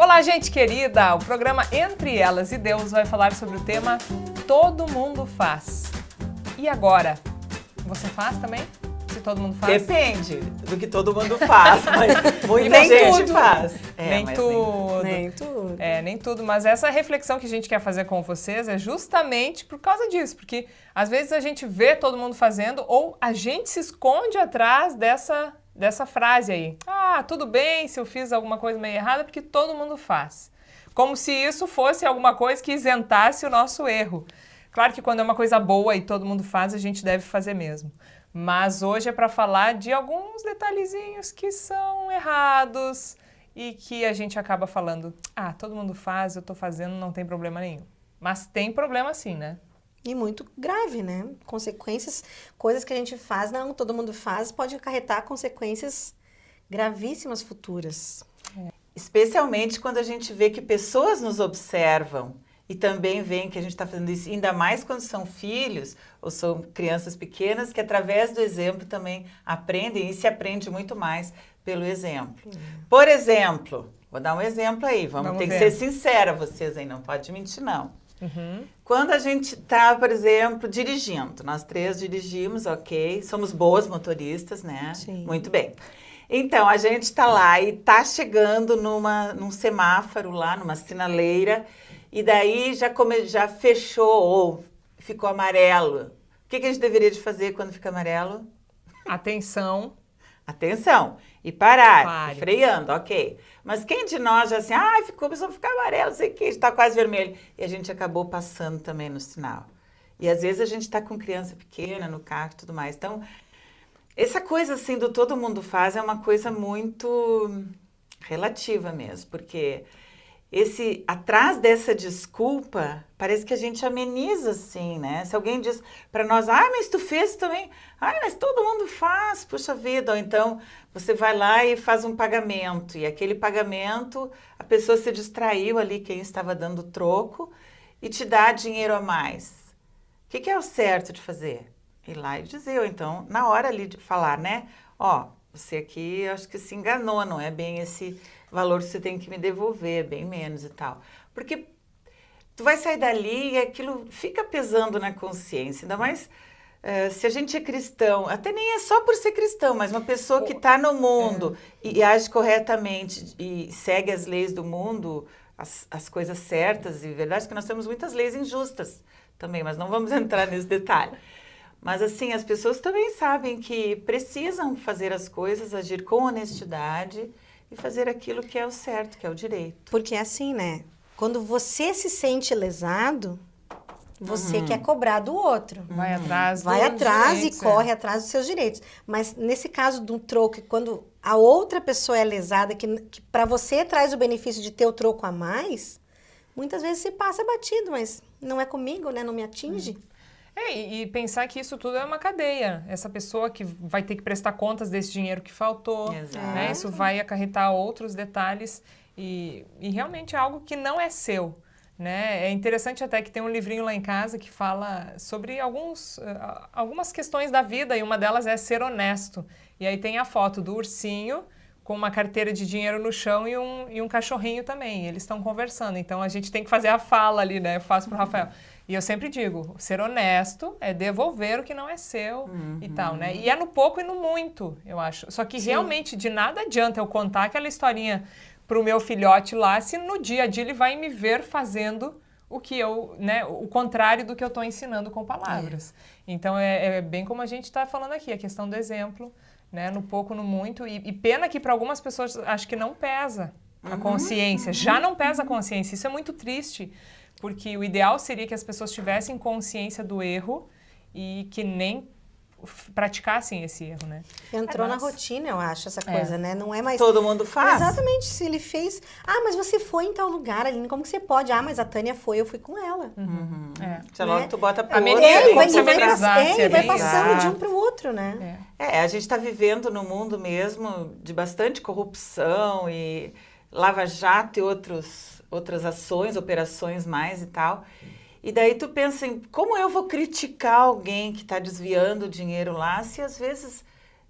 Olá, gente querida! O programa Entre Elas e Deus vai falar sobre o tema Todo Mundo Faz. E agora? Você faz também? Se todo mundo faz? Depende do que todo mundo faz, mas muita nem gente tudo. faz. Nem tudo. Nem tudo. Nem tudo. Mas essa reflexão que a gente quer fazer com vocês é justamente por causa disso. Porque às vezes a gente vê todo mundo fazendo ou a gente se esconde atrás dessa frase aí. Ah, tudo bem se eu fiz alguma coisa meio errada porque todo mundo faz. Como se isso fosse alguma coisa que isentasse o nosso erro. Claro que quando é uma coisa boa e todo mundo faz, a gente deve fazer mesmo. Mas hoje é para falar de alguns detalhezinhos que são errados e que a gente acaba falando, ah, todo mundo faz, eu tô fazendo, não tem problema nenhum. Mas tem problema sim, né? E muito grave, né? Consequências, coisas que a gente faz, não todo mundo faz, pode acarretar consequências gravíssimas futuras. Especialmente quando a gente vê que pessoas nos observam e também veem que a gente está fazendo isso, ainda mais quando são filhos ou são crianças pequenas, que através do exemplo também aprendem e se aprende muito mais pelo exemplo. Por exemplo, vou dar um exemplo aí, vamos ter que ser sincera, vocês aí, não pode mentir não. Quando a gente está, por exemplo, dirigindo, nós três dirigimos, ok, somos boas motoristas, né? Sim. Muito bem. Então, a gente está lá e está chegando num semáforo lá, numa sinaleira, e daí já fechou ou ficou amarelo. O que a gente deveria de fazer quando fica amarelo? Atenção. Atenção. E parar. Pare. Freando, ok. Mas quem de nós já assim, começou a ficar amarelo, não sei o que, está quase vermelho. E a gente acabou passando também no sinal. E às vezes a gente está com criança pequena no carro e tudo mais. Então, essa coisa assim do todo mundo faz é uma coisa muito relativa mesmo, porque atrás dessa desculpa, parece que a gente ameniza assim, né? Se alguém diz para nós, mas tu fez também, mas todo mundo faz, puxa vida, ou então você vai lá e faz um pagamento, e aquele pagamento, a pessoa se distraiu ali, quem estava dando troco, e te dá dinheiro a mais. O que é o certo de fazer? Ir lá e dizer, ou então, na hora ali de falar, né? Você aqui, acho que se enganou, não é bem esse valor que você tem que me devolver, bem menos e tal. Porque tu vai sair dali e aquilo fica pesando na consciência, ainda mais se a gente é cristão, até nem é só por ser cristão, mas uma pessoa que está no mundo e age corretamente e segue as leis do mundo, as coisas certas e verdade, que nós temos muitas leis injustas também, mas não vamos entrar nesse detalhe. Mas assim, as pessoas também sabem que precisam fazer as coisas, agir com honestidade e fazer aquilo que é o certo, que é o direito. Porque é assim, né? Quando você se sente lesado, você quer cobrar do outro. Vai atrás Vai atrás direitos, e corre atrás dos seus direitos. Mas nesse caso de um troco, quando a outra pessoa é lesada, que para você traz o benefício de ter o troco a mais, muitas vezes se passa batido, mas não é comigo, né? Não me atinge. E pensar que isso tudo é uma cadeia. Essa pessoa que vai ter que prestar contas desse dinheiro que faltou, né? Isso vai acarretar outros detalhes e realmente é algo que não é seu, né? É interessante até que tem um livrinho lá em casa que fala sobre algumas questões da vida e uma delas é ser honesto. E aí tem a foto do ursinho com uma carteira de dinheiro no chão e um cachorrinho também. Eles estão conversando, então a gente tem que fazer a fala ali, né? Eu faço pro Rafael. E eu sempre digo, ser honesto é devolver o que não é seu e tal, né? E é no pouco e no muito, eu acho. Só que realmente de nada adianta eu contar aquela historinha pro meu filhote lá, se no dia a dia ele vai me ver fazendo o que eu, né? O contrário do que eu estou ensinando com palavras. Então é bem como a gente está falando aqui, a questão do exemplo, né? No pouco, no muito. E pena que para algumas pessoas acho que não pesa a consciência. Já não pesa a consciência. Isso é muito triste. Porque o ideal seria que as pessoas tivessem consciência do erro e que nem praticassem esse erro, né? Entrou na rotina, eu acho, essa coisa, né? Não é mais... Todo mundo faz? Exatamente, se ele fez... mas você foi em tal lugar, Aline, como que você pode? mas a Tânia foi, eu fui com ela. Já logo tu bota pro Amenizar, outro. vai passando de um pro outro, né? A gente está vivendo num mundo mesmo de bastante corrupção e lava-jato e outras ações, operações mais e tal. E daí tu pensa em como eu vou criticar alguém que está desviando dinheiro lá, se às vezes,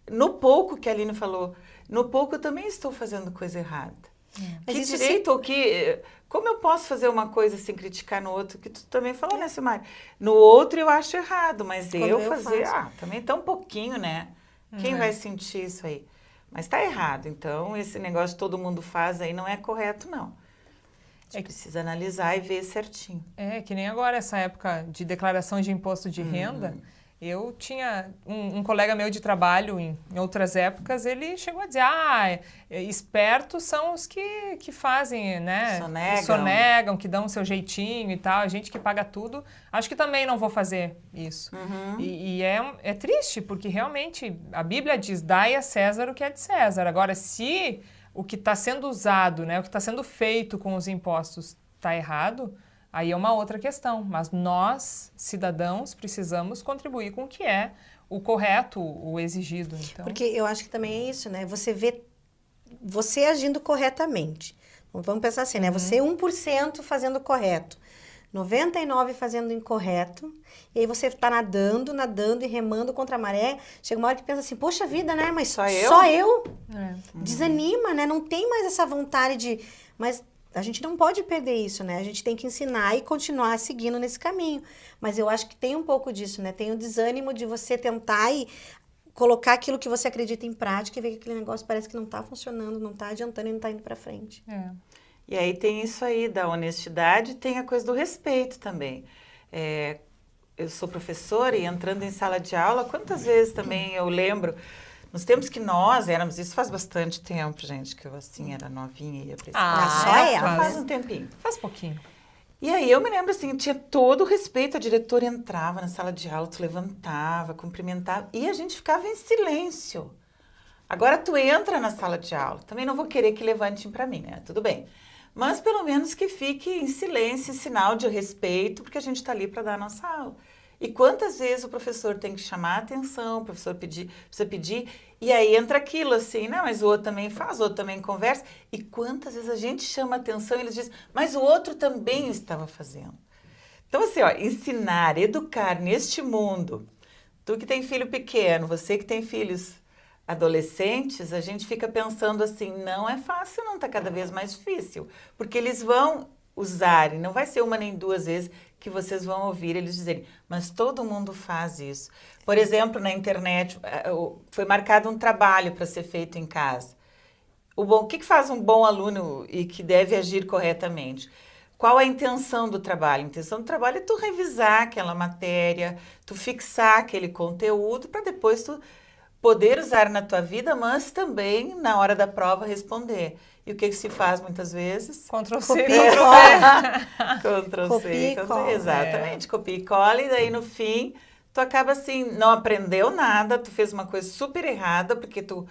no pouco que a Aline falou, no pouco eu também estou fazendo coisa errada. Mas Que isso direito ou que... Como eu posso fazer uma coisa sem criticar no outro? Que tu também falou, né, Silmari? No outro eu acho errado, mas Quando eu eu fazer... faço. também tão pouquinho, né? Quem vai sentir isso aí? Mas tá errado. Então, esse negócio que todo mundo faz aí não é correto, não. A gente precisa analisar e ver certinho. É, que nem agora, essa época de declaração de imposto de renda. Eu tinha um colega meu de trabalho em outras épocas, ele chegou a dizer, espertos são os que fazem, né? Sonegam. Que sonegam, que dão o seu jeitinho e tal. A gente que paga tudo, acho que também não vou fazer isso. E é triste, porque realmente a Bíblia diz, dai a César o que é de César. Agora, se o que está sendo usado, né, o que está sendo feito com os impostos está errado, aí é uma outra questão. Mas nós, cidadãos, precisamos contribuir com o que é o correto, o exigido. Então. Porque eu acho que também é isso, né? Você vê você agindo corretamente. Então, vamos pensar assim, né? Você 1% fazendo o correto, 99% fazendo o incorreto, e aí você está nadando e remando contra a maré. Chega uma hora que pensa assim, poxa vida, né? Mas só eu? Desanima, né? Não tem mais essa vontade de... Mas a gente não pode perder isso, né? A gente tem que ensinar e continuar seguindo nesse caminho. Mas eu acho que tem um pouco disso, né? Tem o desânimo de você tentar e colocar aquilo que você acredita em prática e ver que aquele negócio parece que não está funcionando, não está adiantando e não está indo para frente. E aí tem isso aí da honestidade, tem a coisa do respeito também. Eu sou professora e entrando em sala de aula, quantas vezes também eu lembro, nos tempos que nós éramos, isso faz bastante tempo, gente, que eu assim era novinha e ia pra escola. Faz um tempinho. Faz pouquinho. E aí eu me lembro assim, tinha todo o respeito, a diretora entrava na sala de aula, tu levantava, cumprimentava, e a gente ficava em silêncio. Agora tu entra na sala de aula, também não vou querer que levantem para mim, né? Tudo bem. Mas pelo menos que fique em silêncio, em sinal de respeito, porque a gente está ali para dar a nossa aula. E quantas vezes o professor tem que chamar a atenção, o professor precisa pedir, e aí entra aquilo assim, não, mas o outro também faz, o outro também conversa. E quantas vezes a gente chama a atenção e eles dizem, mas o outro também estava fazendo. Então assim, ó, ensinar, educar neste mundo, tu que tem filho pequeno, você que tem filhos adolescentes, a gente fica pensando assim, não é fácil não, tá cada vez mais difícil, porque eles vão usar, e não vai ser uma nem duas vezes que vocês vão ouvir eles dizerem, mas todo mundo faz isso. Por exemplo, na internet, foi marcado um trabalho para ser feito em casa. O que faz um bom aluno e que deve agir corretamente? Qual a intenção do trabalho? A intenção do trabalho é tu revisar aquela matéria, tu fixar aquele conteúdo para depois tu poder usar na tua vida, mas também na hora da prova responder. E o que se faz muitas vezes? Ctrl+C, Ctrl+C, Ctrl+V. Exatamente, copia e cola, e daí no fim tu acaba assim, não aprendeu nada, tu fez uma coisa super errada, porque tu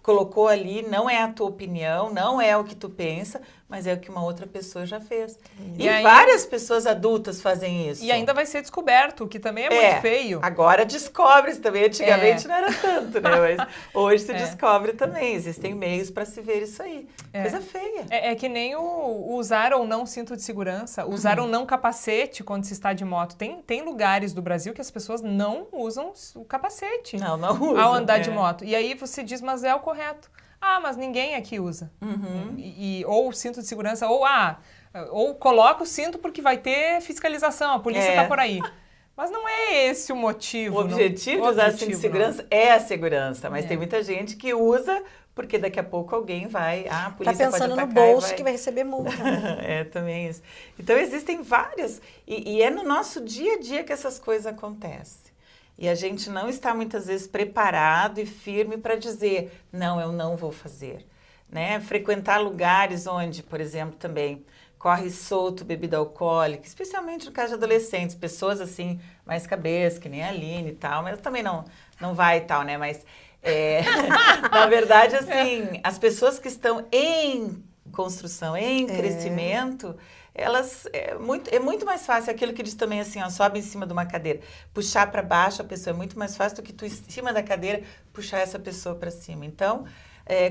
colocou ali, não é a tua opinião, não é o que tu pensa, mas é o que uma outra pessoa já fez. E várias pessoas adultas fazem isso. E ainda vai ser descoberto, o que também é muito feio. Agora descobre-se também, antigamente não era tanto, né? Mas hoje se descobre também, existem meios para se ver isso aí. Coisa feia. É que nem o usar ou não cinto de segurança, usar ou não capacete quando se está de moto. Tem lugares do Brasil que as pessoas não usam o capacete não usam, ao andar de moto. E aí você diz, mas é o correto. Mas ninguém aqui usa. Ou o cinto de segurança, ou coloca o cinto porque vai ter fiscalização, a polícia está por aí. Mas não é esse o motivo. O objetivo de usar cinto de segurança é a segurança, mas tem muita gente que usa porque daqui a pouco alguém vai, a polícia tá pensando pode atacar no bolso que vai receber multa. Também isso. Então existem várias, e é no nosso dia a dia que essas coisas acontecem. E a gente não está muitas vezes preparado e firme para dizer, não, eu não vou fazer. Né? Frequentar lugares onde, por exemplo, também corre solto bebida alcoólica, especialmente no caso de adolescentes, pessoas assim, mais cabeça, que nem a Aline e tal, mas também não vai e tal, né? Mas, na verdade, assim, as pessoas que estão em construção, em crescimento, elas é muito mais fácil aquilo que diz também assim, ó, sobe em cima de uma cadeira, puxar para baixo a pessoa é muito mais fácil do que tu em cima da cadeira puxar essa pessoa para cima. Então,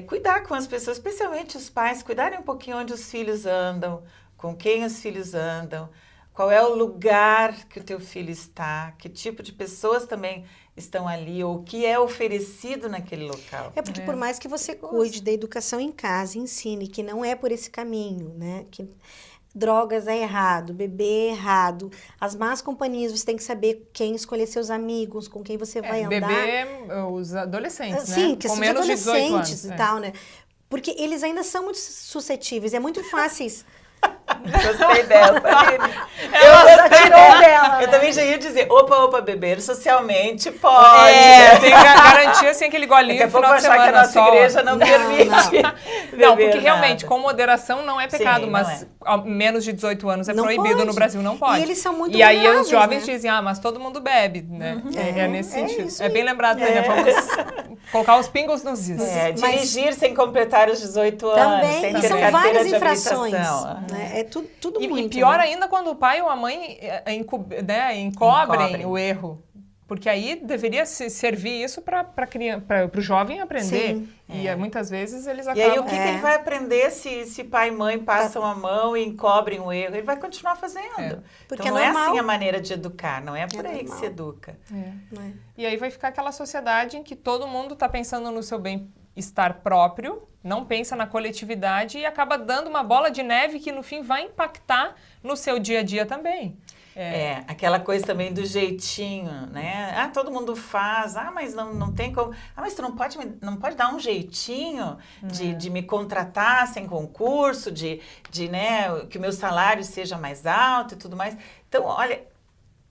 cuidar com as pessoas, especialmente os pais, cuidarem um pouquinho onde os filhos andam, com quem os filhos andam, qual é o lugar que o teu filho está, que tipo de pessoas também estão ali, ou o que é oferecido naquele local. É porque por mais que você cuide da educação em casa, ensine que não é por esse caminho, né? Que drogas é errado, beber é errado, as más companhias, você tem que saber quem escolher seus amigos, com quem você vai andar. Beber os adolescentes, né? Sim, que com são menos de 18 anos. adolescentes e tal, né? Porque eles ainda são muito suscetíveis, é muito fáceis. Gostei dessa. Ela tirou dela. Eu também já ia dizer, opa, beber socialmente pode. Tem que garantir assim aquele golinho Daqui a no pouco final de achar semana que a nossa só. igreja não permite. Não, porque beber realmente, nada. com moderação não é pecado, Sim, mas menos de 18 anos é Não proibido pode. no Brasil, não pode. E eles são muito E aí os vulneráveis, jovens né? dizem, mas todo mundo bebe, né? É nesse sentido. isso É bem aí. lembrado, Tânia, vamos colocar os pingos nos is. Dirigir sem completar os 18 anos, Também, sem e ter são carteira várias de infrações. habilitação. Né? É tudo E muito. pior né? ainda quando o pai ou a mãe encobrem Encobrem. o erro. Porque aí deveria servir isso para o jovem aprender. Sim. E muitas vezes eles E acabam... aí, o que ele vai aprender se pai e mãe passam a mão e encobrem o erro? Ele vai continuar fazendo. Porque então, não é é normal. assim a maneira de educar, não é por aí que normal. se educa. Né? E aí vai ficar aquela sociedade em que todo mundo está pensando no seu bem-estar próprio, não pensa na coletividade e acaba dando uma bola de neve que no fim vai impactar no seu dia a dia também. Aquela coisa também do jeitinho, né? Todo mundo faz, mas não tem como. Mas tu não pode dar um jeitinho de me contratar sem concurso, né, que o meu salário seja mais alto e tudo mais. Então, olha,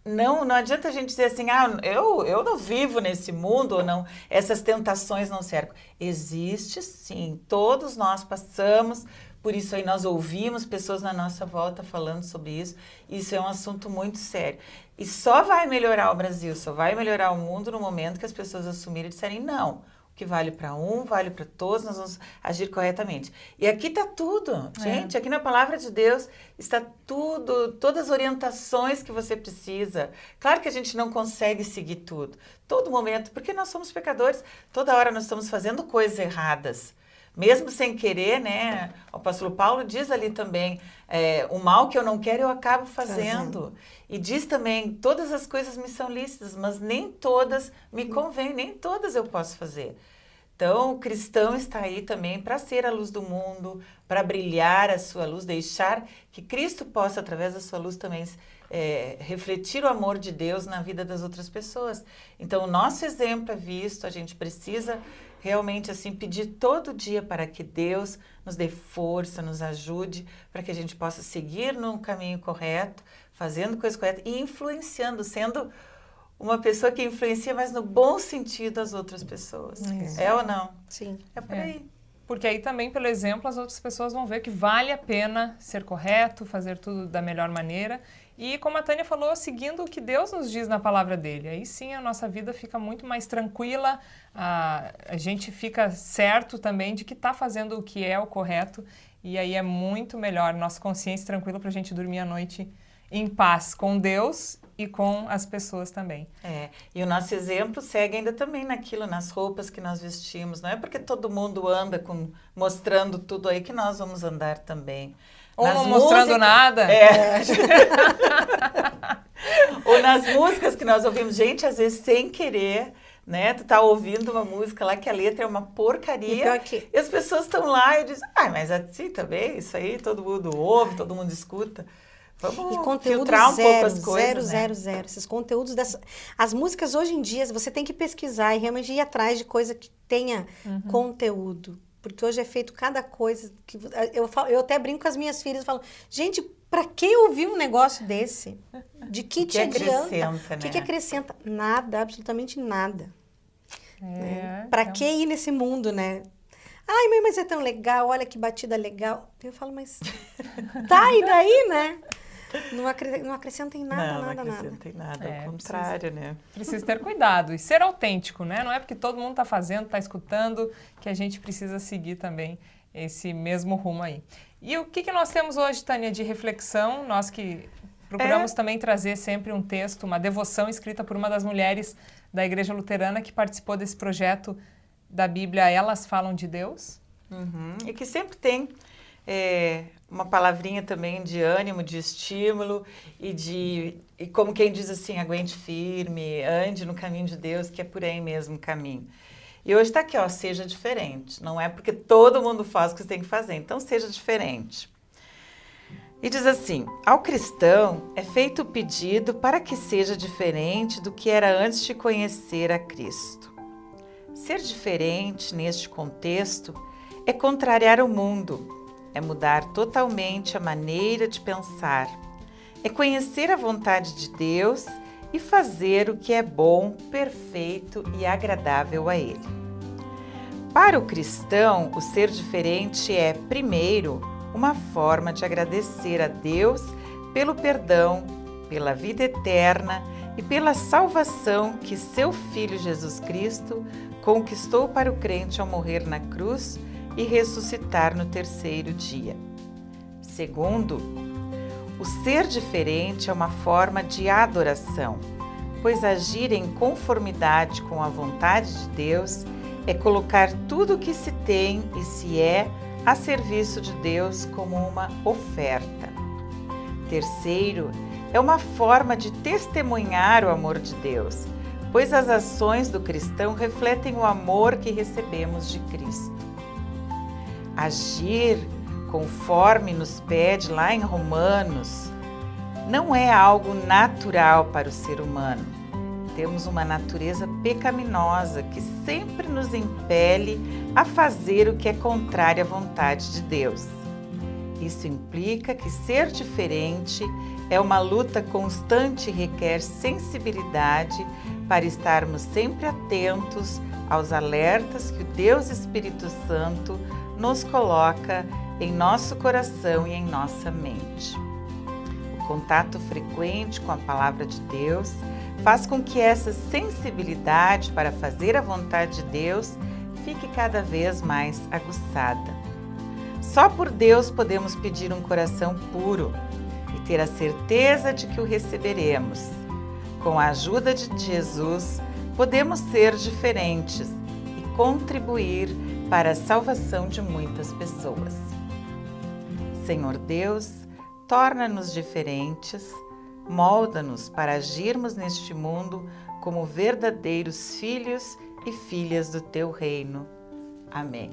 não adianta a gente dizer assim, eu não vivo nesse mundo, ou não, essas tentações não cercam. Existe sim, todos nós passamos. Por isso aí nós ouvimos pessoas na nossa volta falando sobre isso. Isso é um assunto muito sério. E só vai melhorar o Brasil, só vai melhorar o mundo no momento que as pessoas assumirem e disserem não. O que vale para um, vale para todos, nós vamos agir corretamente. E aqui está tudo, gente. Aqui na Palavra de Deus está tudo, todas as orientações que você precisa. Claro que a gente não consegue seguir tudo, todo momento, porque nós somos pecadores. Toda hora nós estamos fazendo coisas erradas. Mesmo sem querer, né? O apóstolo Paulo diz ali também, o mal que eu não quero eu acabo fazendo. E diz também, todas as coisas me são lícitas, mas nem todas me convêm, nem todas eu posso fazer. Então, o cristão está aí também para ser a luz do mundo, para brilhar a sua luz, deixar que Cristo possa, através da sua luz também, refletir o amor de Deus na vida das outras pessoas. Então, o nosso exemplo é visto, a gente precisa realmente assim pedir todo dia para que Deus nos dê força, nos ajude, para que a gente possa seguir no caminho correto, fazendo coisas corretas e influenciando, sendo uma pessoa que influencia, mas no bom sentido as outras pessoas. É ou não? Sim. É por aí. Porque aí também, pelo exemplo, as outras pessoas vão ver que vale a pena ser correto, fazer tudo da melhor maneira. E como a Tânia falou, seguindo o que Deus nos diz na palavra dele. Aí sim a nossa vida fica muito mais tranquila, a gente fica certo também de que está fazendo o que é o correto. E aí é muito melhor, nossa consciência tranquila para a gente dormir à noite em paz com Deus e com as pessoas também. E o nosso exemplo segue ainda também naquilo, nas roupas que nós vestimos. Não é porque todo mundo anda mostrando tudo aí que nós vamos andar também. Ou não mostrando nada. Ou nas músicas que nós ouvimos, gente, às vezes sem querer, né? Tu tá ouvindo uma música lá que a letra é uma porcaria e as pessoas estão lá e dizem, mas assim também, isso aí todo mundo ouve, todo mundo escuta. Vamos filtrar um pouco as coisas, zero. Esses conteúdos as músicas hoje em dia, você tem que pesquisar e realmente ir atrás de coisa que tenha conteúdo. Porque hoje é feito cada coisa que eu até brinco com as minhas filhas e falo, gente, para que ouvir um negócio desse? De que te adianta? O que acrescenta? Nada, absolutamente nada. Né? Para que ir nesse mundo, né? Ai, mãe, mas é tão legal, olha que batida legal. Eu falo, mas tá, e daí, né? Não acrescenta em nada, nada. Não acrescenta em nada, ao contrário, né? Precisa ter cuidado e ser autêntico, né? Não é porque todo mundo está fazendo, está escutando, que a gente precisa seguir também esse mesmo rumo aí. E o que nós temos hoje, Tânia, de reflexão? Nós que procuramos também trazer sempre um texto, uma devoção escrita por uma das mulheres da Igreja Luterana que participou desse projeto da Bíblia Elas Falam de Deus. E que sempre tem uma palavrinha também de ânimo, de estímulo e como quem diz assim, aguente firme, ande no caminho de Deus, que é por aí mesmo o caminho. E hoje está aqui, ó, seja diferente. Não é porque todo mundo faz o que você tem que fazer, então seja diferente. E diz assim, ao cristão é feito o pedido para que seja diferente do que era antes de conhecer a Cristo. Ser diferente neste contexto é contrariar o mundo, é mudar totalmente a maneira de pensar, é conhecer a vontade de Deus e fazer o que é bom, perfeito e agradável a Ele. Para o cristão, o ser diferente é, primeiro, uma forma de agradecer a Deus pelo perdão, pela vida eterna e pela salvação que seu Filho Jesus Cristo conquistou para o crente ao morrer na cruz e ressuscitar no terceiro dia. Segundo, o ser diferente é uma forma de adoração, pois agir em conformidade com a vontade de Deus é colocar tudo o que se tem e se é a serviço de Deus como uma oferta. Terceiro, é uma forma de testemunhar o amor de Deus, pois as ações do cristão refletem o amor que recebemos de Cristo. Agir conforme nos pede lá em Romanos não é algo natural para o ser humano. Temos uma natureza pecaminosa que sempre nos impele a fazer o que é contrário à vontade de Deus. Isso implica que ser diferente é uma luta constante e requer sensibilidade para estarmos sempre atentos aos alertas que o Deus Espírito Santo nos coloca em nosso coração e em nossa mente. O contato frequente com a palavra de Deus faz com que essa sensibilidade para fazer a vontade de Deus fique cada vez mais aguçada. Só por Deus podemos pedir um coração puro e ter a certeza de que o receberemos. Com a ajuda de Jesus, podemos ser diferentes e contribuir para a salvação de muitas pessoas. Senhor Deus, torna-nos diferentes, molda-nos para agirmos neste mundo como verdadeiros filhos e filhas do Teu reino. Amém.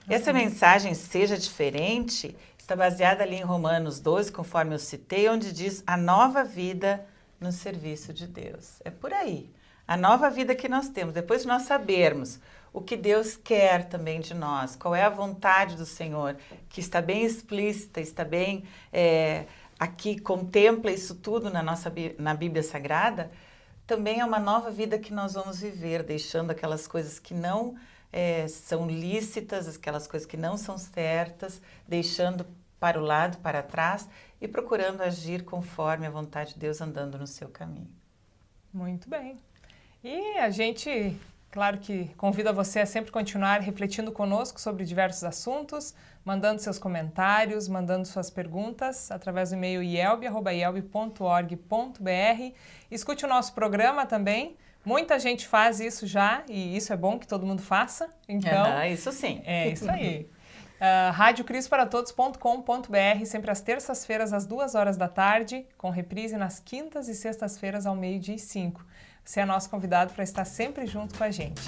Essa mensagem, seja diferente, está baseada ali em Romanos 12, conforme eu citei, onde diz a nova vida no serviço de Deus. É por aí. A nova vida que nós temos, depois de nós sabermos o que Deus quer também de nós, qual é a vontade do Senhor, que está bem explícita, está bem aqui, contempla isso tudo na Bíblia Sagrada, também é uma nova vida que nós vamos viver, deixando aquelas coisas que não são lícitas, aquelas coisas que não são certas, deixando para o lado, para trás e procurando agir conforme a vontade de Deus, andando no seu caminho. Muito bem. E a gente, claro que convida você a sempre continuar refletindo conosco sobre diversos assuntos, mandando seus comentários, mandando suas perguntas através do e-mail ielb@ielb.org.br. Escute o nosso programa também. Muita gente faz isso já e isso é bom que todo mundo faça. Então, isso sim. É isso aí. radiocrisparatodos.com.br, sempre às terças-feiras às 2h da tarde, com reprise nas quintas e sextas-feiras ao 12h05. Você é nosso convidado para estar sempre junto com a gente.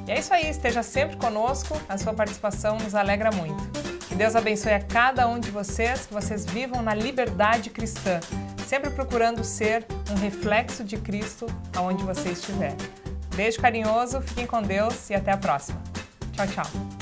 E é isso aí, esteja sempre conosco, a sua participação nos alegra muito. Que Deus abençoe a cada um de vocês, que vocês vivam na liberdade cristã, sempre procurando ser um reflexo de Cristo aonde você estiver. Beijo carinhoso, fiquem com Deus e até a próxima. Tchau, tchau.